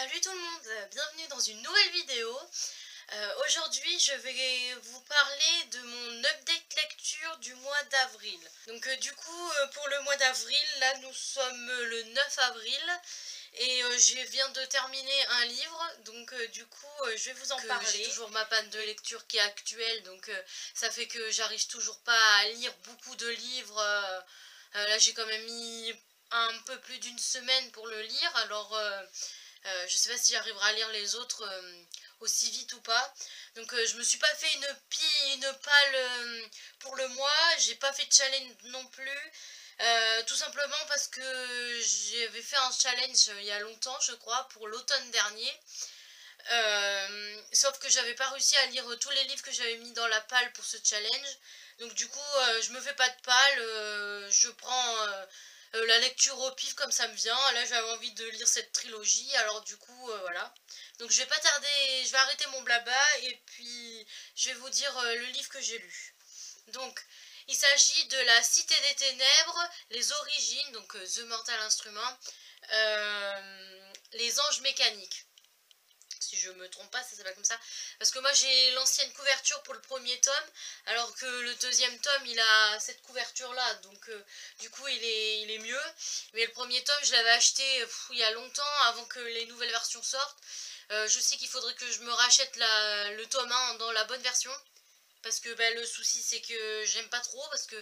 Salut tout le monde, bienvenue dans une nouvelle vidéo. Aujourd'hui je vais vous parler de mon update lecture du mois d'avril. Donc pour le mois d'avril, là nous sommes le 9 avril et je viens de terminer un livre, donc je vais vous en parler. J'ai toujours ma panne de lecture qui est actuelle, donc ça fait que j'arrive toujours pas à lire beaucoup de livres. Là j'ai quand même mis un peu plus d'une semaine pour le lire, alors je sais pas si j'arriverai à lire les autres aussi vite ou pas. Donc je me suis pas fait une palle pour le mois, j'ai pas fait de challenge non plus. Tout simplement parce que j'avais fait un challenge il y a longtemps je crois, pour l'automne dernier. Sauf que j'avais pas réussi à lire tous les livres que j'avais mis dans la palle pour ce challenge. Donc je me fais pas de palle, je prends la lecture au pif comme ça me vient. Là j'avais envie de lire cette trilogie, alors voilà. Donc je vais pas tarder, je vais arrêter mon blabla et puis je vais vous dire le livre que j'ai lu. Donc il s'agit de La Cité des Ténèbres, Les Origines, donc The Mortal Instrument, Les Anges Mécaniques. Si je me trompe pas, ça s'appelle comme ça. Parce que moi j'ai l'ancienne couverture pour le premier tome, alors que le deuxième tome il a cette couverture là, donc il est mieux. Mais le premier tome je l'avais acheté il y a longtemps, avant que les nouvelles versions sortent. Je sais qu'il faudrait que je me rachète le tome 1 dans la bonne version. Parce que le souci c'est que j'aime pas trop, parce que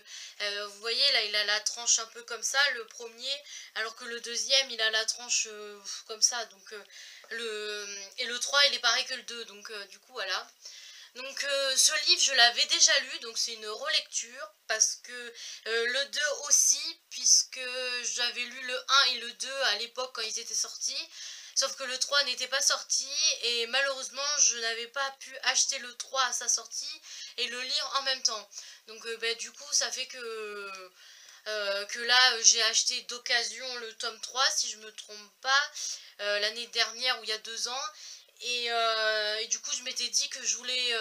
vous voyez là il a la tranche un peu comme ça le premier, alors que le deuxième il a la tranche comme ça, donc et le 3 il est pareil que le 2, donc voilà. Donc ce livre je l'avais déjà lu, donc c'est une relecture, parce que le 2 aussi, puisque j'avais lu le 1 et le 2 à l'époque quand ils étaient sortis. Sauf que le 3 n'était pas sorti et malheureusement je n'avais pas pu acheter le 3 à sa sortie et le lire en même temps. Donc du coup ça fait que là j'ai acheté d'occasion le tome 3 si je me trompe pas, l'année dernière ou il y a 2 ans. Et du coup je m'étais dit que je voulais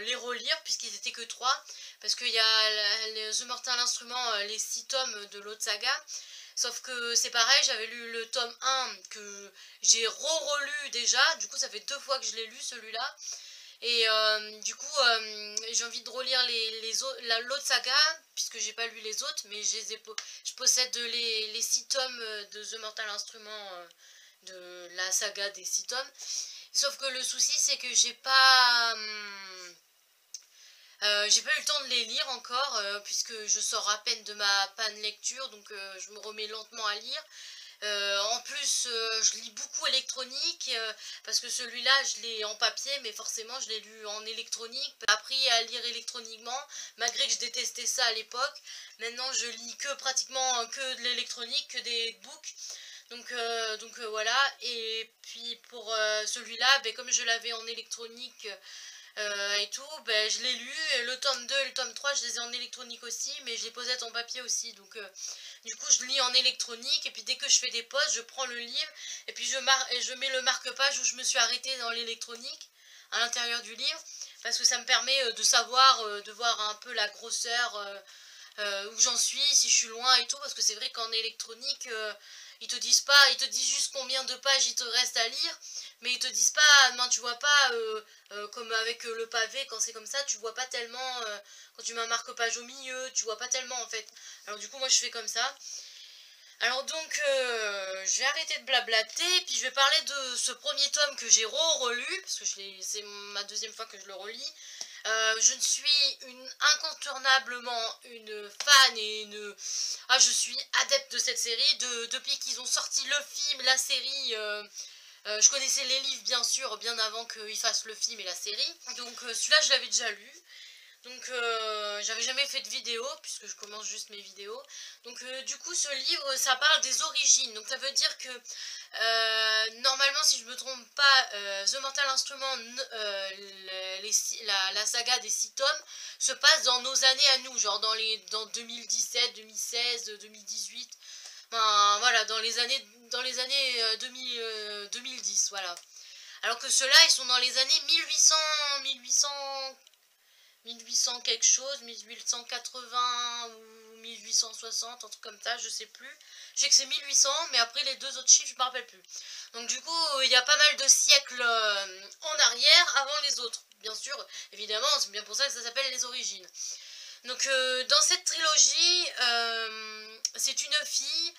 les relire puisqu'ils étaient que 3. Parce qu'il y a The Mortal Instrument, les 6 tomes de l'autre saga. Sauf que c'est pareil, j'avais lu le tome 1 que j'ai relu déjà. Du coup ça fait 2 fois que je l'ai lu celui-là. Et j'ai envie de relire l'autre saga, puisque j'ai pas lu les autres, mais je possède les 6 tomes de The Mortal Instrument, de la saga des 6 tomes. Sauf que le souci c'est que j'ai pas eu le temps de les lire encore, puisque je sors à peine de ma panne lecture, donc je me remets lentement à lire. En plus, je lis beaucoup électronique, parce que celui-là, je l'ai en papier, mais forcément, je l'ai lu en électronique. J'ai appris à lire électroniquement, malgré que je détestais ça à l'époque. Maintenant, je lis pratiquement que de l'électronique, que des books. Donc voilà. Et puis pour celui-là, comme je l'avais en électronique et tout, je l'ai lu. Et le tome 2 et le tome 3 je les ai en électronique aussi, mais je les posais en papier aussi. Donc du coup je lis en électronique, et puis dès que je fais des pauses je prends le livre et puis je mets le marque-page où je me suis arrêtée dans l'électronique à l'intérieur du livre, parce que ça me permet de savoir, de voir un peu la grosseur, où j'en suis, si je suis loin et tout. Parce que c'est vrai qu'en électronique ils te disent pas, ils te disent juste combien de pages il te reste à lire, mais ils te disent pas, non, tu vois pas, comme avec le pavé, quand c'est comme ça, tu vois pas tellement, quand tu mets un marque-page au milieu, tu vois pas tellement en fait. Alors du coup moi je fais comme ça. Alors donc je vais arrêter de blablater, puis je vais parler de ce premier tome que j'ai relu, parce que c'est ma deuxième fois que je le relis. Je suis incontournablement une fan et je suis adepte de cette série. Depuis qu'ils ont sorti le film, la série, je connaissais les livres bien sûr, bien avant qu'ils fassent le film et la série. Donc celui-là je l'avais déjà lu. Donc j'avais jamais fait de vidéo, puisque je commence juste mes vidéos. Donc du coup ce livre ça parle des origines. Donc ça veut dire que normalement, si je me trompe pas, The Mortal Instrument, la saga des 6 tomes se passe dans nos années à nous, genre dans 2017, 2016, 2018. Enfin voilà, dans les années 2010, voilà. Alors que ceux-là ils sont dans les années 1800 quelque chose, 1880 ou 1860, un truc comme ça, je sais plus. Je sais que c'est 1800, mais après les deux autres chiffres, je me rappelle plus. Donc du coup, il y a pas mal de siècles en arrière avant les autres. Bien sûr, évidemment, c'est bien pour ça que ça s'appelle les origines. Donc dans cette trilogie, c'est une fille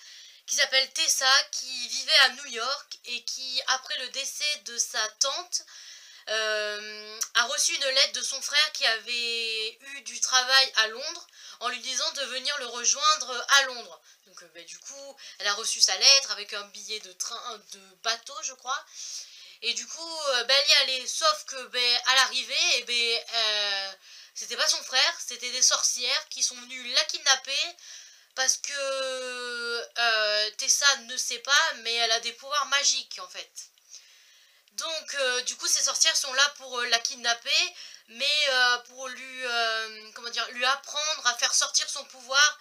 qui s'appelle Tessa, qui vivait à New York et qui, après le décès de sa tante, a reçu une lettre de son frère qui avait eu du travail à Londres en lui disant de venir le rejoindre à Londres. Donc du coup, elle a reçu sa lettre avec un billet de train, de bateau je crois. Et du coup, elle y allait, sauf que à l'arrivée, c'était pas son frère, c'était des sorcières qui sont venues la kidnapper parce que Tessa ne sait pas, mais elle a des pouvoirs magiques en fait. Donc du coup ces sorcières sont là pour la kidnapper, mais pour comment dire, lui apprendre à faire sortir son pouvoir,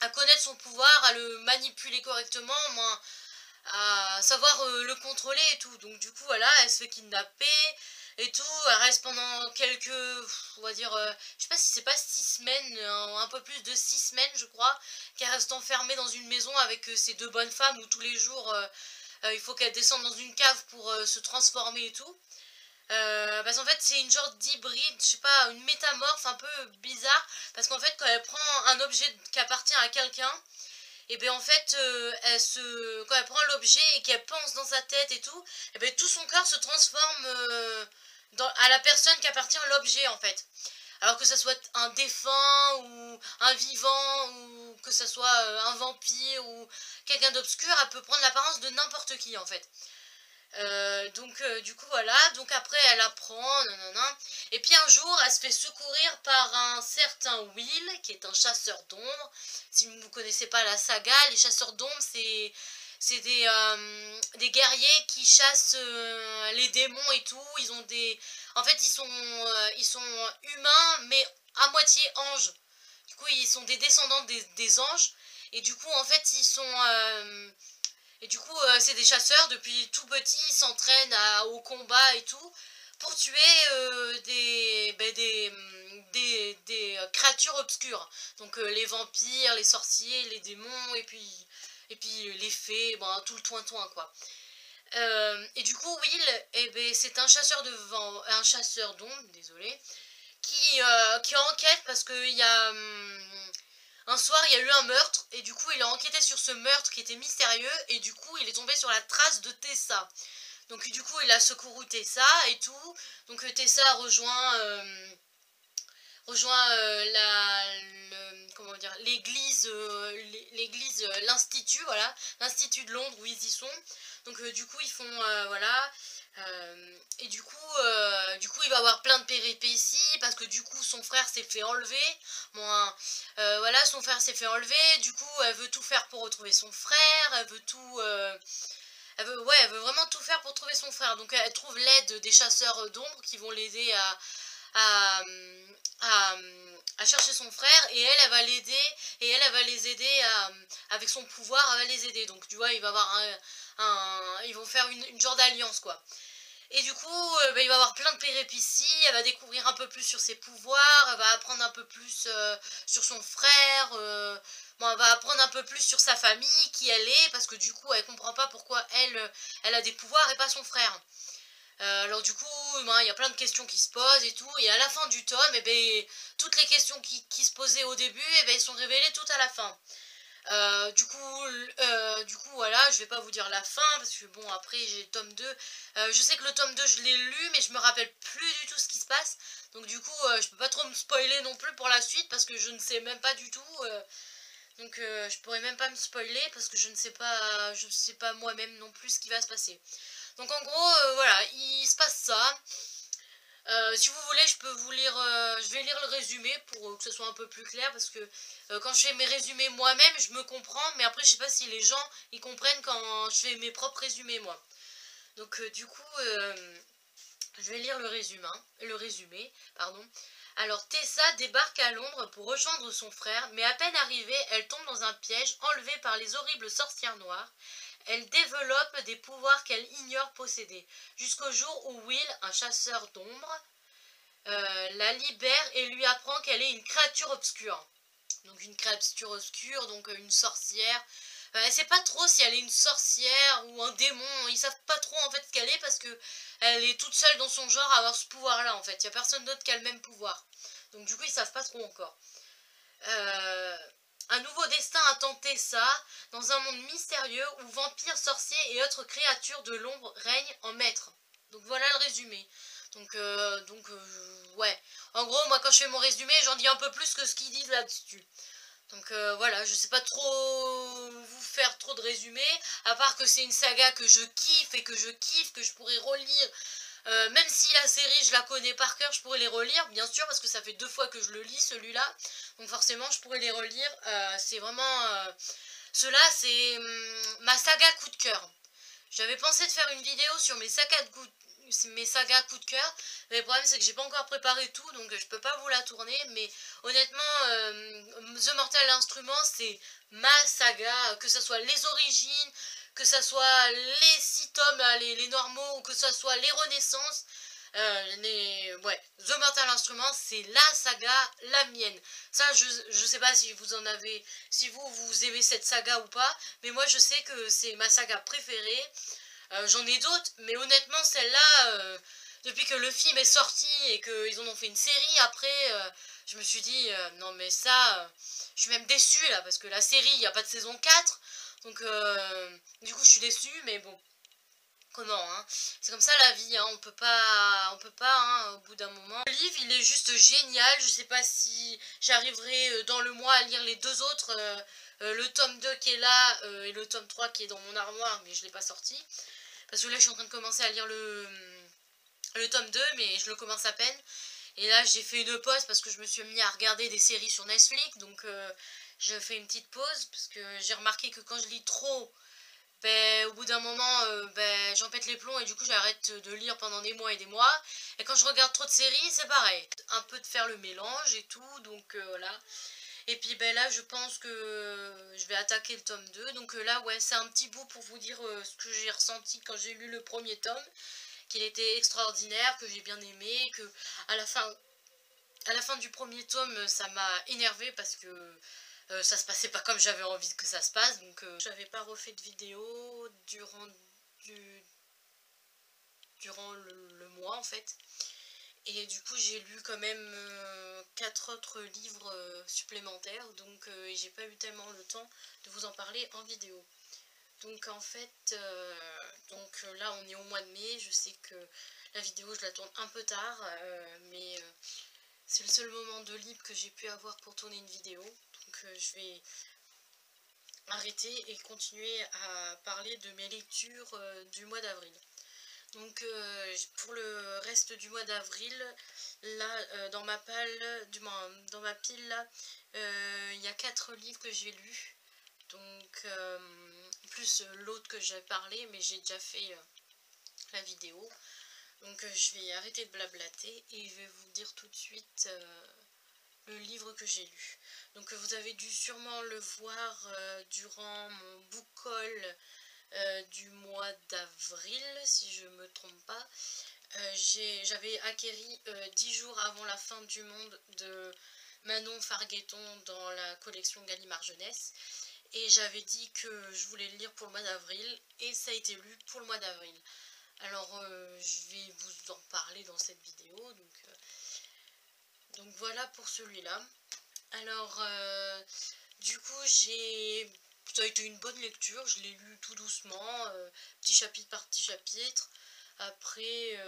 à connaître son pouvoir, à le manipuler correctement, à savoir le contrôler et tout. Donc du coup voilà, elle se fait kidnapper et tout, elle reste pendant quelques, on va dire, je sais pas si c'est pas 6 semaines, un peu plus de 6 semaines je crois, qu'elle reste enfermée dans une maison avec ces deux bonnes femmes où tous les jours il faut qu'elle descende dans une cave pour se transformer et tout. Parce qu'en fait c'est une genre d'hybride, je sais pas, une métamorphe un peu bizarre, parce qu'en fait quand elle prend un objet qui appartient à quelqu'un, et bien en fait quand elle prend l'objet et qu'elle pense dans sa tête et tout, et bien tout son corps se transforme à la personne qui appartient à l'objet en fait. Alors que ça soit un défunt ou un vivant ou que ça soit un vampire ou quelqu'un d'obscur, elle peut prendre l'apparence de n'importe qui en fait. Donc du coup voilà, donc après elle apprend, nanana, et puis un jour elle se fait secourir par un certain Will, qui est un chasseur d'ombre. Si vous ne connaissez pas la saga, les chasseurs d'ombre c'est des guerriers qui chassent les démons et tout. Ils ont des... En fait ils sont humains mais à moitié anges. Du coup ils sont des descendants des anges, et du coup en fait ils sont... et du coup, c'est des chasseurs, depuis tout petit, ils s'entraînent au combat et tout, pour tuer des créatures obscures. Donc les vampires, les sorciers, les démons, et puis les fées, ben, tout le toin-toin, quoi. Et du coup, Will, c'est un chasseur un chasseur d'ombre, désolé, qui enquête parce qu'il y a... un soir, il y a eu un meurtre, et du coup, il a enquêté sur ce meurtre qui était mystérieux, et du coup, il est tombé sur la trace de Tessa. Donc, du coup, il a secouru Tessa et tout. Donc, Tessa rejoint comment dire, l'église, l'institut, voilà, l'institut de Londres où ils y sont. Donc, du coup, ils font, voilà. Et du coup il va avoir plein de péripéties parce que du coup son frère s'est fait enlever. Bon, hein, voilà, son frère s'est fait enlever, du coup elle veut tout faire pour retrouver son frère, elle veut tout... elle veut vraiment tout faire pour trouver son frère. Donc elle trouve l'aide des chasseurs d'ombre qui vont l'aider à, à, à chercher son frère, et elle va l'aider, et elle va les aider avec son pouvoir, elle va les aider. Donc tu vois, il va avoir ils vont faire une genre d'alliance quoi. Et du coup, il va avoir plein de péripéties, elle va découvrir un peu plus sur ses pouvoirs, elle va apprendre un peu plus sur son frère, bon, elle va apprendre un peu plus sur sa famille, qui elle est, parce que du coup, elle comprend pas pourquoi elle a des pouvoirs et pas son frère. Alors du coup, il y a plein de questions qui se posent et tout, et à la fin du tome, toutes les questions qui se posaient au début, elles sont révélées toutes à la fin. Du coup voilà, je vais pas vous dire la fin parce que bon, après j'ai le tome 2. Je sais que le tome 2 je l'ai lu, mais je me rappelle plus du tout ce qui se passe. Donc du coup je peux pas trop me spoiler non plus pour la suite parce que je ne sais même pas du tout. Donc je pourrais même pas me spoiler parce que je sais pas moi-même non plus ce qui va se passer. Donc en gros voilà, il se passe ça. Si vous voulez, je peux vous lire, je vais lire le résumé pour que ce soit un peu plus clair, parce que quand je fais mes résumés moi-même, je me comprends, mais après je sais pas si les gens ils comprennent quand je fais mes propres résumés moi. Donc du coup, je vais lire le résumé, pardon. Alors Tessa débarque à Londres pour rejoindre son frère, mais à peine arrivée, elle tombe dans un piège enlevée par les horribles sorcières noires. Elle développe des pouvoirs qu'elle ignore posséder, jusqu'au jour où Will, un chasseur d'ombre, la libère et lui apprend qu'elle est une créature obscure. Donc une créature obscure, donc une sorcière. Elle sait pas trop si elle est une sorcière ou un démon, ils savent pas trop en fait ce qu'elle est parce que elle est toute seule dans son genre à avoir ce pouvoir là en fait, il y a personne d'autre qui a le même pouvoir. Donc du coup ils savent pas trop encore. Euh, un nouveau destin a tenté ça, dans un monde mystérieux où vampires, sorciers et autres créatures de l'ombre règnent en maître. Donc voilà le résumé. Ouais. En gros, moi quand je fais mon résumé, j'en dis un peu plus que ce qu'ils disent là-dessus. Donc voilà, je sais pas trop vous faire trop de résumés, à part que c'est une saga que je kiffe et que je kiffe, que je pourrais relire. Même si la série je la connais par cœur, je pourrais les relire, bien sûr, parce que ça fait 2 fois que je le lis celui-là. Donc forcément je pourrais les relire. C'est vraiment... Ceux-là c'est ma saga coup de cœur. J'avais pensé de faire une vidéo sur mes sagas coup de cœur, mais le problème c'est que j'ai pas encore préparé tout, donc je peux pas vous la tourner, mais honnêtement, The Mortal Instrument c'est ma saga, que ce soit les origines, que ce soit les 6 tomes, les normaux, ou que ce soit les renaissances, ouais, The Mortal Instrument c'est la saga, la mienne. Ça je sais pas si vous en avez, si vous aimez cette saga ou pas, mais moi je sais que c'est ma saga préférée. J'en ai d'autres, mais honnêtement, celle-là, depuis que le film est sorti et qu'ils en ont fait une série après, je me suis dit, non mais ça, je suis même déçue là, parce que la série, il n'y a pas de saison 4, donc du coup je suis déçue, mais bon, comment, hein, c'est comme ça la vie, hein, on peut pas, hein, au bout d'un moment. Le livre, il est juste génial, je sais pas si j'arriverai dans le mois à lire les 2 autres, le tome 2 qui est là, et le tome 3 qui est dans mon armoire, mais je l'ai pas sorti. Parce que là, je suis en train de commencer à lire le tome 2, mais je le commence à peine. Et là, j'ai fait une pause parce que je me suis mis à regarder des séries sur Netflix. Donc, je fais une petite pause parce que j'ai remarqué que quand je lis trop, ben, au bout d'un moment, ben, j'en pète les plombs et du coup, j'arrête de lire pendant des mois et des mois. Et quand je regarde trop de séries, c'est pareil. Un peu de faire le mélange et tout, donc voilà. Et puis ben là je pense que je vais attaquer le tome 2. Donc là ouais c'est un petit bout pour vous dire ce que j'ai ressenti quand j'ai lu le premier tome. Qu'il était extraordinaire, que j'ai bien aimé, que à la fin du premier tome ça m'a énervé parce que ça se passait pas comme j'avais envie que ça se passe. Donc j'avais pas refait de vidéo durant le mois en fait. Et du coup, j'ai lu quand même 4 autres livres supplémentaires, donc j'ai pas eu tellement le temps de vous en parler en vidéo. Donc en fait, là on est au mois de mai, je sais que la vidéo je la tourne un peu tard, mais c'est le seul moment de libre que j'ai pu avoir pour tourner une vidéo. Donc je vais arrêter et continuer à parler de mes lectures du mois d'avril. Donc pour le reste du mois d'avril, là dans ma dans ma pile là, il y a 4 livres que j'ai lus. Donc plus l'autre que j'ai parlé, mais j'ai déjà fait la vidéo. Donc je vais arrêter de blablater et je vais vous dire tout de suite le livre que j'ai lu. Donc vous avez dû sûrement le voir durant mon book haul du mois d'avril, si je me trompe pas. J'avais acquéri 10 jours avant la fin du monde de Manon Fargueton dans la collection Gallimard Jeunesse. Et j'avais dit que je voulais le lire pour le mois d'avril, et ça a été lu pour le mois d'avril. Alors je vais vous en parler dans cette vidéo, donc voilà pour celui-là. Alors du coup ça a été une bonne lecture, je l'ai lu tout doucement, petit chapitre par petit chapitre. Après,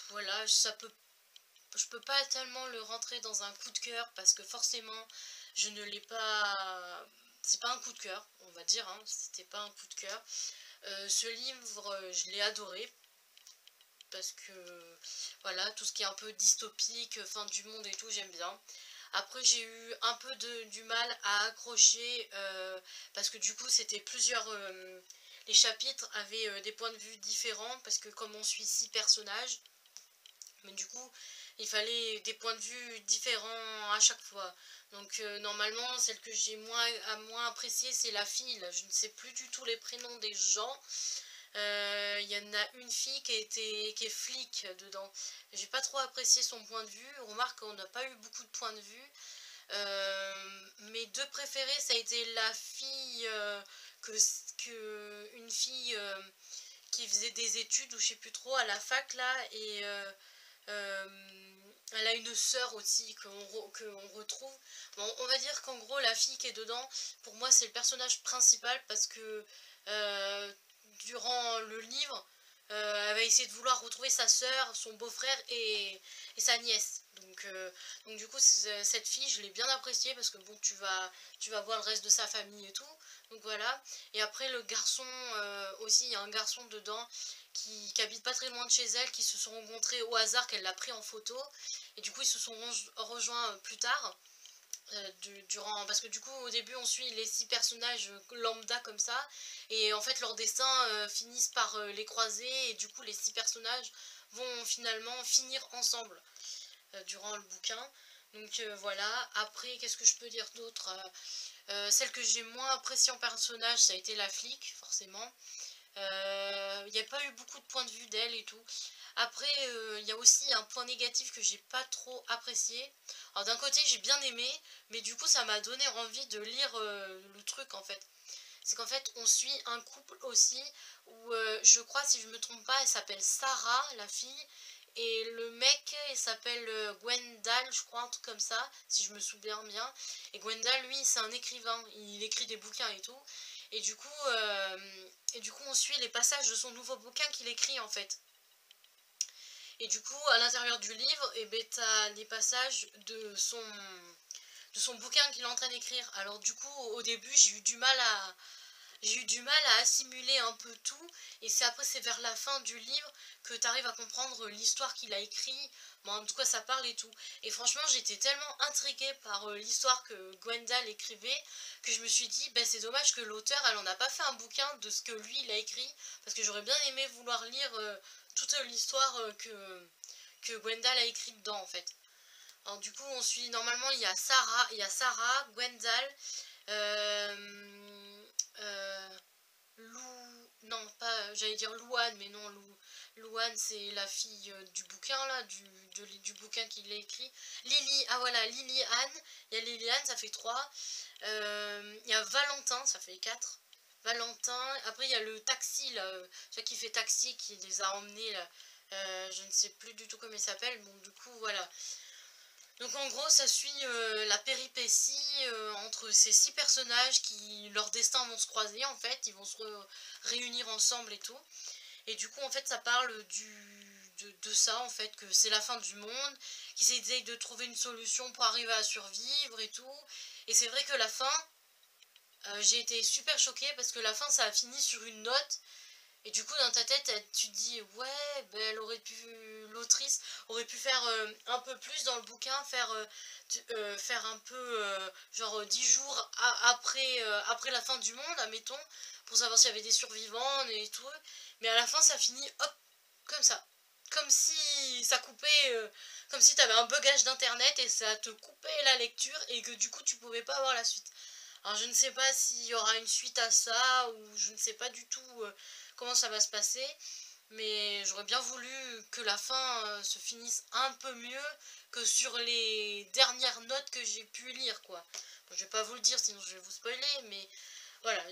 voilà, je peux pas tellement le rentrer dans un coup de cœur parce que forcément, je ne l'ai pas. C'est pas un coup de cœur, on va dire, hein, c'était pas un coup de cœur. Ce livre, je l'ai adoré parce que voilà, tout ce qui est un peu dystopique, fin du monde et tout, j'aime bien. Après j'ai eu un peu du mal à accrocher parce que du coup c'était plusieurs... les chapitres avaient des points de vue différents parce que comme on suit 6 personnages, mais du coup il fallait des points de vue différents à chaque fois. Donc normalement celle que j'ai moins appréciée c'est la fille, là. Je ne sais plus du tout les prénoms des gens. Il y en a une fille qui est flic dedans. J'ai pas trop apprécié son point de vue. On remarque qu'on n'a pas eu beaucoup de points de vue. Mes deux préférés, ça a été la fille, une fille qui faisait des études, ou je sais plus trop, à la fac là, et elle a une sœur aussi qu'on retrouve. Bon, on va dire qu'en gros, la fille qui est dedans, pour moi, c'est le personnage principal parce que euh, durant le livre, elle va essayer de vouloir retrouver sa sœur, son beau-frère et sa nièce. Donc du coup, cette fille, je l'ai bien appréciée parce que bon, tu vas voir le reste de sa famille et tout. Donc voilà. Et après, le garçon, aussi, il y a un garçon dedans qui habite pas très loin de chez elle, qui se sont rencontrés au hasard, qu'elle l'a pris en photo. Et du coup, ils se sont rejoints plus tard. Parce que du coup au début on suit les 6 personnages lambda comme ça et en fait leurs destins finissent par les croiser et du coup les 6 personnages vont finalement finir ensemble durant le bouquin. Donc voilà, après qu'est-ce que je peux dire d'autre? Celle que j'ai moins appréciée en personnage, ça a été la flic forcément. Il n'y a pas eu beaucoup de points de vue d'elle et tout. Après, il y a aussi un point négatif que j'ai pas trop apprécié. Alors d'un côté, j'ai bien aimé, mais du coup, ça m'a donné envie de lire le truc en fait. C'est qu'en fait, on suit un couple aussi où je crois, si je me trompe pas, elle s'appelle Sarah, la fille, et le mec, il s'appelle Gwendal, je crois, un truc comme ça, si je me souviens bien. Et Gwendal, lui, c'est un écrivain, il écrit des bouquins et tout. Et du coup, on suit les passages de son nouveau bouquin qu'il écrit en fait. Et du coup, à l'intérieur du livre, et ben, t'as les passages de son bouquin qu'il est en train d'écrire. Alors du coup, au début, j'ai eu du mal à assimiler un peu tout, et c'est vers la fin du livre que tu arrives à comprendre l'histoire qu'il a écrit, bon, en tout cas ça parle et tout. Et franchement, j'étais tellement intriguée par l'histoire que Gwendal écrivait, que je me suis dit, ben, c'est dommage que l'auteur, elle en a pas fait un bouquin de ce que lui, il a écrit, parce que j'aurais bien aimé vouloir lire toute l'histoire que Gwendal a écrite dedans, en fait. Alors du coup, on suit, normalement, il y a Sarah, Gwendal, euh, euh, non pas, j'allais dire Louane, mais non, Louane c'est la fille du bouquin là, du bouquin qu'il a écrit. Lily, ah voilà, Lily Anne, il y a Lily Anne, ça fait 3. Il y a Valentin, ça fait 4. Valentin, après il y a le taxi là, celui qui fait taxi, qui les a emmenés là. Je ne sais plus du tout comment il s'appelle, bon du coup voilà. Donc en gros, ça suit la péripétie entre ces 6 personnages qui, leurs destins vont se croiser en fait, ils vont se réunir ensemble et tout. Et du coup, en fait, ça parle de ça en fait, que c'est la fin du monde, qu'ils essayent de trouver une solution pour arriver à survivre et tout. Et c'est vrai que la fin, j'ai été super choquée parce que la fin, ça a fini sur une note et du coup, dans ta tête, tu te dis, ouais, ben, l'autrice aurait pu faire un peu plus dans le bouquin, faire un peu, genre 10 jours après la fin du monde, admettons, pour savoir s'il y avait des survivants et tout. Mais à la fin, ça finit, hop, comme ça. Comme si ça coupait, comme si t'avais un bugage d'internet et ça te coupait la lecture et que du coup, tu pouvais pas avoir la suite. Alors je ne sais pas s'il y aura une suite à ça ou je ne sais pas du tout comment ça va se passer. Mais j'aurais bien voulu que la fin se finisse un peu mieux que sur les dernières notes que j'ai pu lire quoi. Bon, je vais pas vous le dire sinon je vais vous spoiler mais voilà,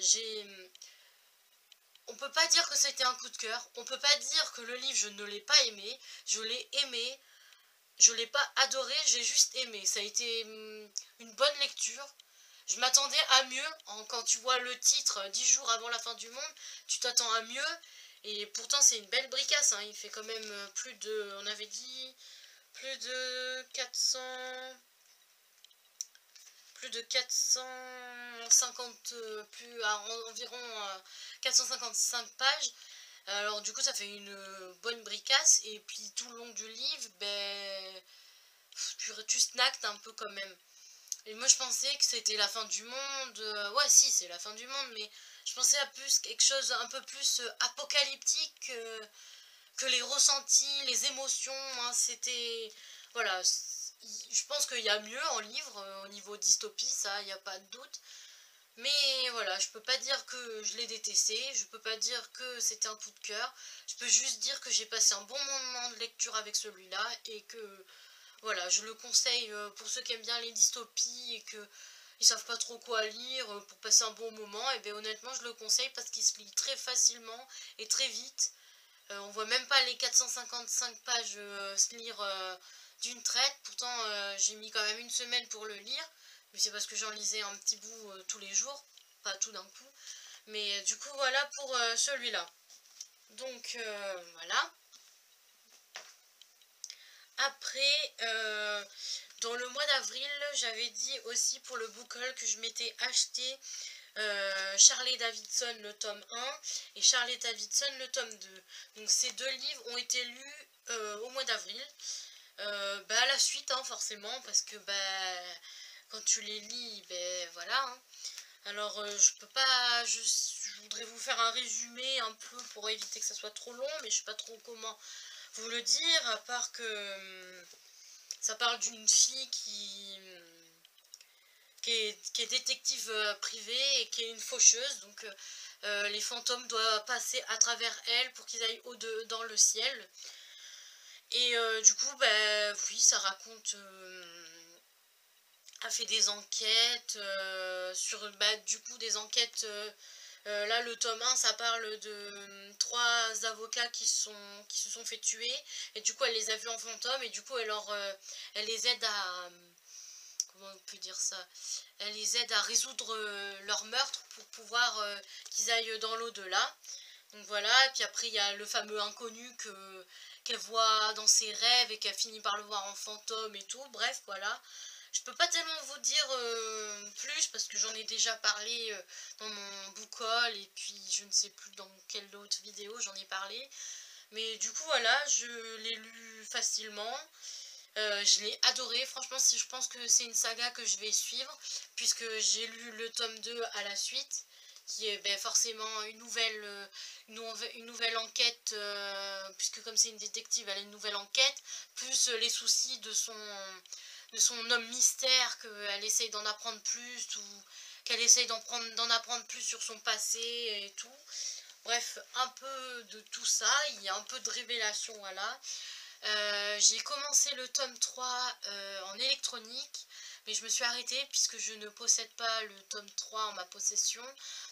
on peut pas dire que c'était un coup de cœur, on peut pas dire que le livre je ne l'ai pas aimé, je l'ai aimé, je l'ai pas adoré, j'ai juste aimé. Ça a été une bonne lecture. Je m'attendais à mieux. Quand tu vois le titre 10 jours avant la fin du monde, tu t'attends à mieux. Et pourtant, c'est une belle bricasse. Hein. Il fait quand même plus de. On avait dit. Plus de 400. Plus de 450. Environ 455 pages. Alors, du coup, ça fait une bonne bricasse. Et puis, tout le long du livre, ben. Tu snacks un peu quand même. Et moi je pensais que c'était la fin du monde. Ouais si c'est la fin du monde mais je pensais à plus quelque chose un peu plus apocalyptique que les ressentis, les émotions. Hein, c'était... Voilà, je pense qu'il y a mieux en livre au niveau dystopie, ça, il n'y a pas de doute. Mais voilà, je peux pas dire que je l'ai détesté, je peux pas dire que c'était un coup de cœur. Je peux juste dire que j'ai passé un bon moment de lecture avec celui-là et que voilà, je le conseille pour ceux qui aiment bien les dystopies et que ils savent pas trop quoi lire pour passer un bon moment. Et bien honnêtement, je le conseille parce qu'il se lit très facilement et très vite. On voit même pas les 455 pages se lire d'une traite. Pourtant, j'ai mis quand même une semaine pour le lire. Mais c'est parce que j'en lisais un petit bout tous les jours, pas tout d'un coup. Mais du coup, voilà pour celui-là. Donc, voilà. Après, dans le mois d'avril, j'avais dit aussi pour le book haul que je m'étais acheté Charlie Davidson le tome 1 et Charlie Davidson le tome 2. Donc ces deux livres ont été lus au mois d'avril. À la suite, hein, forcément, parce que quand tu les lis, voilà. Hein. Alors je peux pas, je voudrais vous faire un résumé un peu pour éviter que ça soit trop long, mais je sais pas trop comment vous le dire, à part que ça parle d'une fille qui est détective privée et qui est une faucheuse. Donc les fantômes doivent passer à travers elle pour qu'ils aillent dans le ciel. Et du coup, oui, ça raconte... a fait des enquêtes sur du coup des enquêtes là le tome 1 ça parle de trois avocats qui se sont fait tuer et du coup elle les a vus en fantôme et du coup elle les aide à comment on peut dire ça, elle les aide à résoudre leur meurtre pour pouvoir qu'ils aillent dans l'au-delà. Donc voilà, et puis après il y a le fameux inconnu qu'elle voit dans ses rêves et qu'elle finit par le voir en fantôme et tout, bref voilà. Je peux pas tellement vous dire plus parce que j'en ai déjà parlé dans mon book haul et puis je ne sais plus dans quelle autre vidéo j'en ai parlé. Mais du coup voilà, je l'ai lu facilement. Je l'ai adoré, franchement je pense que c'est une saga que je vais suivre puisque j'ai lu le tome 2 à la suite qui est forcément une nouvelle enquête puisque comme c'est une détective elle a une nouvelle enquête plus les soucis de son homme mystère qu'elle essaye d'en apprendre plus ou qu'elle essaye d'en apprendre plus sur son passé et tout. Bref, un peu de tout ça, il y a un peu de révélation, voilà. J'ai commencé le tome 3 en électronique, mais je me suis arrêtée puisque je ne possède pas le tome 3 en ma possession.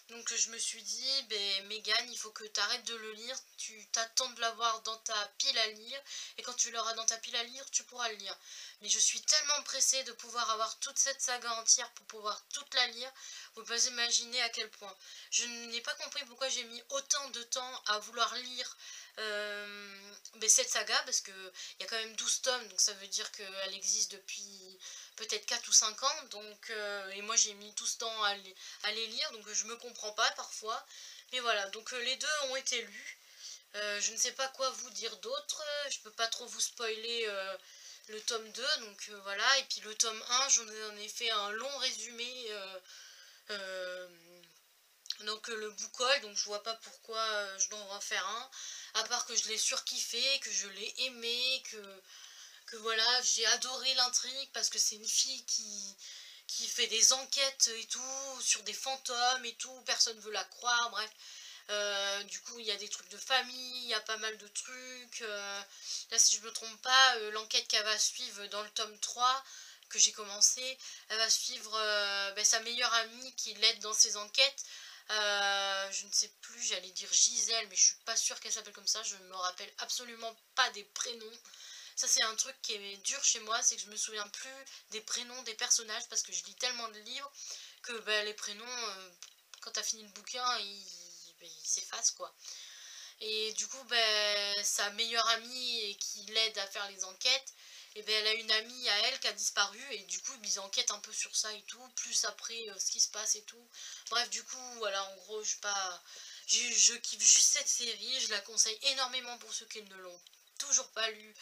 Donc je me suis dit, Megan, il faut que tu arrêtes de le lire, tu t'attends de l'avoir dans ta pile à lire, et quand tu l'auras dans ta pile à lire, tu pourras le lire. Mais je suis tellement pressée de pouvoir avoir toute cette saga entière pour pouvoir toute la lire, vous ne pouvez pas imaginer à quel point. Je n'ai pas compris pourquoi j'ai mis autant de temps à vouloir lire cette saga parce que il y a quand même 12 tomes donc ça veut dire qu'elle existe depuis peut-être 4 ou 5 ans donc et moi j'ai mis tout ce temps à les lire donc je me comprends pas parfois mais voilà donc les deux ont été lus. Je ne sais pas quoi vous dire d'autre, je peux pas trop vous spoiler le tome 2 donc voilà et puis le tome 1 j'en ai fait un long résumé euh, donc le book haul, donc je vois pas pourquoi je dois en faire un, à part que je l'ai surkiffé, que je l'ai aimé, que voilà, j'ai adoré l'intrigue parce que c'est une fille qui fait des enquêtes et tout, sur des fantômes et tout, personne veut la croire, bref. Du coup, il y a des trucs de famille, il y a pas mal de trucs. Là, si je me trompe pas, l'enquête qu'elle va suivre dans le tome 3, que j'ai commencé, elle va suivre sa meilleure amie qui l'aide dans ses enquêtes. Je ne sais plus, j'allais dire Gisèle, mais je suis pas sûre qu'elle s'appelle comme ça, je ne me rappelle absolument pas des prénoms. Ça c'est un truc qui est dur chez moi, c'est que je me souviens plus des prénoms des personnages parce que je lis tellement de livres que les prénoms, quand t'as fini le bouquin, ils s'effacent quoi. Et du coup, sa meilleure amie qui l'aide à faire les enquêtes, et elle a une amie à elle qui a disparu et du coup ils enquêtent un peu sur ça et tout, plus après ce qui se passe et tout. Bref, du coup, voilà, en gros, je kiffe juste cette série, je la conseille énormément pour ceux qui ne l'ont toujours pas lu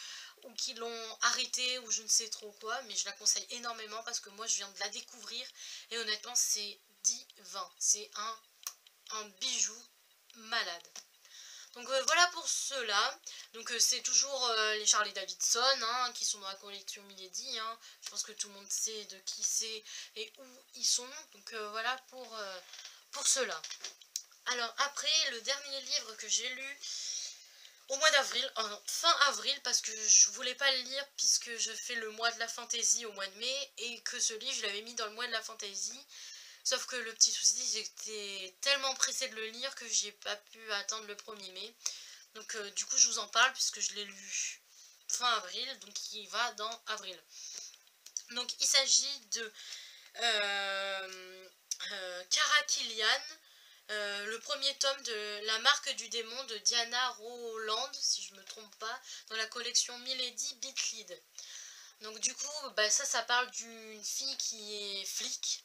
ou qui l'ont arrêté ou je ne sais trop quoi, mais je la conseille énormément parce que moi je viens de la découvrir et honnêtement c'est divin, c'est un bijou malade. Donc voilà pour ceux-là. Donc c'est toujours les Charlie Davidson hein, qui sont dans la collection Milady. Hein. Je pense que tout le monde sait de qui c'est et où ils sont. Donc voilà pour ceux-là. Alors après, le dernier livre que j'ai lu, au mois d'avril, fin avril, parce que je voulais pas le lire puisque je fais le mois de la fantaisie au mois de mai et que ce livre je l'avais mis dans le mois de la fantaisie. Sauf que le petit souci, j'étais tellement pressée de le lire que j'ai pas pu attendre le 1er mai. Donc du coup je vous en parle puisque je l'ai lu fin avril, donc il va dans avril. Donc il s'agit de Cara Killian, le premier tome de La marque du démon de Diana Rowland, si je ne me trompe pas, dans la collection Milady Bitlead. Donc du coup, ça parle d'une fille qui est flic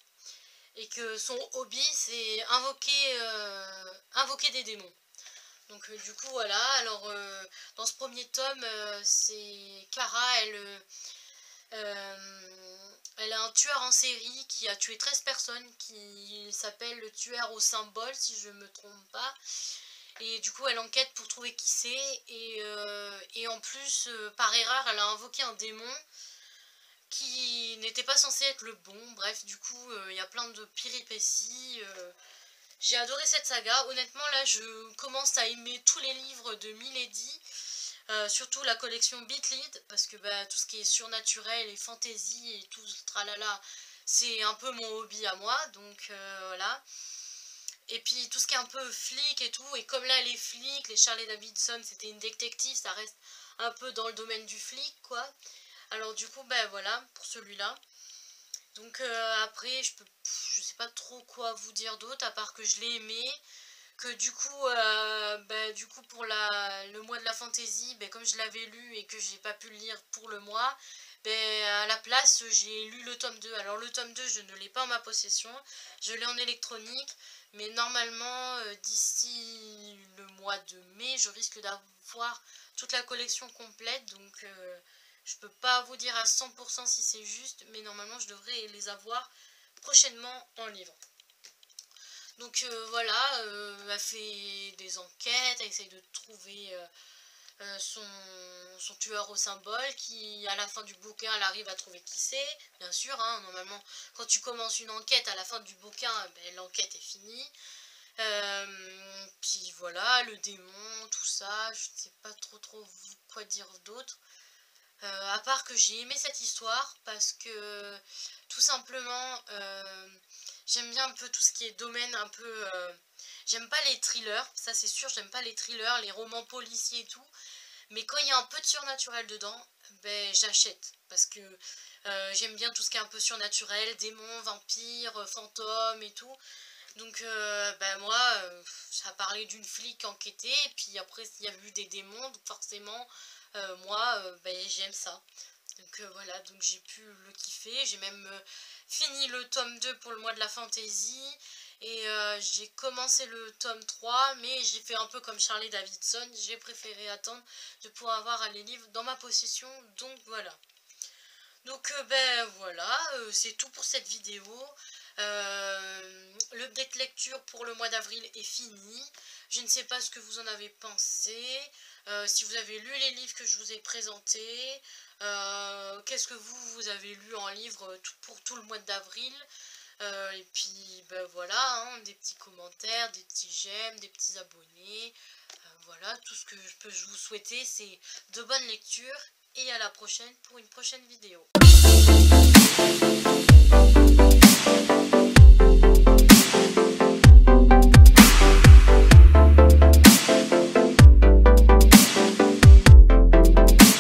et que son hobby c'est invoquer des démons. Donc du coup voilà, alors dans ce premier tome, c'est Cara, elle a un tueur en série qui a tué 13 personnes, qui s'appelle le tueur au symbole, si je ne me trompe pas. Et du coup, elle enquête pour trouver qui c'est. Et en plus, par erreur, elle a invoqué un démon qui n'était pas censé être le bon. Bref, du coup, il y a plein de péripéties. J'ai adoré cette saga. Honnêtement, là, je commence à aimer tous les livres de Milady. Surtout la collection Bitlead, parce que tout ce qui est surnaturel et fantasy et tout ce tralala, c'est un peu mon hobby à moi, donc voilà. Et puis tout ce qui est un peu flic et tout, et comme là les flics, les Charlie Davidson, c'était une détective, ça reste un peu dans le domaine du flic, quoi. Alors du coup, voilà, pour celui-là. Donc après, je sais pas trop quoi vous dire d'autre, à part que je l'ai aimé. Que du coup pour le mois de la fantaisie, comme je l'avais lu et que j'ai pas pu le lire pour le mois, à la place j'ai lu le tome 2. Alors le tome 2 je ne l'ai pas en ma possession, je l'ai en électronique, mais normalement d'ici le mois de mai je risque d'avoir toute la collection complète, donc je peux pas vous dire à 100% si c'est juste, mais normalement je devrais les avoir prochainement en livre. Donc voilà, elle fait des enquêtes, elle essaye de trouver son tueur au symbole, qui à la fin du bouquin, elle arrive à trouver qui c'est, bien sûr, hein, normalement quand tu commences une enquête, à la fin du bouquin, l'enquête est finie. Puis voilà, le démon, tout ça, je ne sais pas trop quoi dire d'autre. À part que j'ai aimé cette histoire parce que tout simplement j'aime bien un peu tout ce qui est domaine un peu j'aime pas les thrillers, ça c'est sûr, j'aime pas les thrillers, les romans policiers et tout, mais quand il y a un peu de surnaturel dedans, j'achète parce que j'aime bien tout ce qui est un peu surnaturel, démons, vampires, fantômes et tout. Donc moi ça parlait d'une flic enquêtée et puis après il y a eu des démons, donc forcément moi j'aime ça. Donc voilà, donc j'ai pu le kiffer, j'ai même fini le tome 2 pour le mois de la fantaisie et j'ai commencé le tome 3, mais j'ai fait un peu comme Charlie Davidson, j'ai préféré attendre de pouvoir avoir les livres dans ma possession, donc voilà. Donc voilà, c'est tout pour cette vidéo. L'update lecture pour le mois d'avril est fini. Je ne sais pas ce que vous en avez pensé. Si vous avez lu les livres que je vous ai présentés. Qu'est-ce que vous avez lu en livre pour tout le mois d'avril. Et puis voilà, hein, des petits commentaires, des petits j'aime, des petits abonnés. Voilà, tout ce que je peux vous souhaiter, c'est de bonnes lectures. Et à la prochaine pour une prochaine vidéo.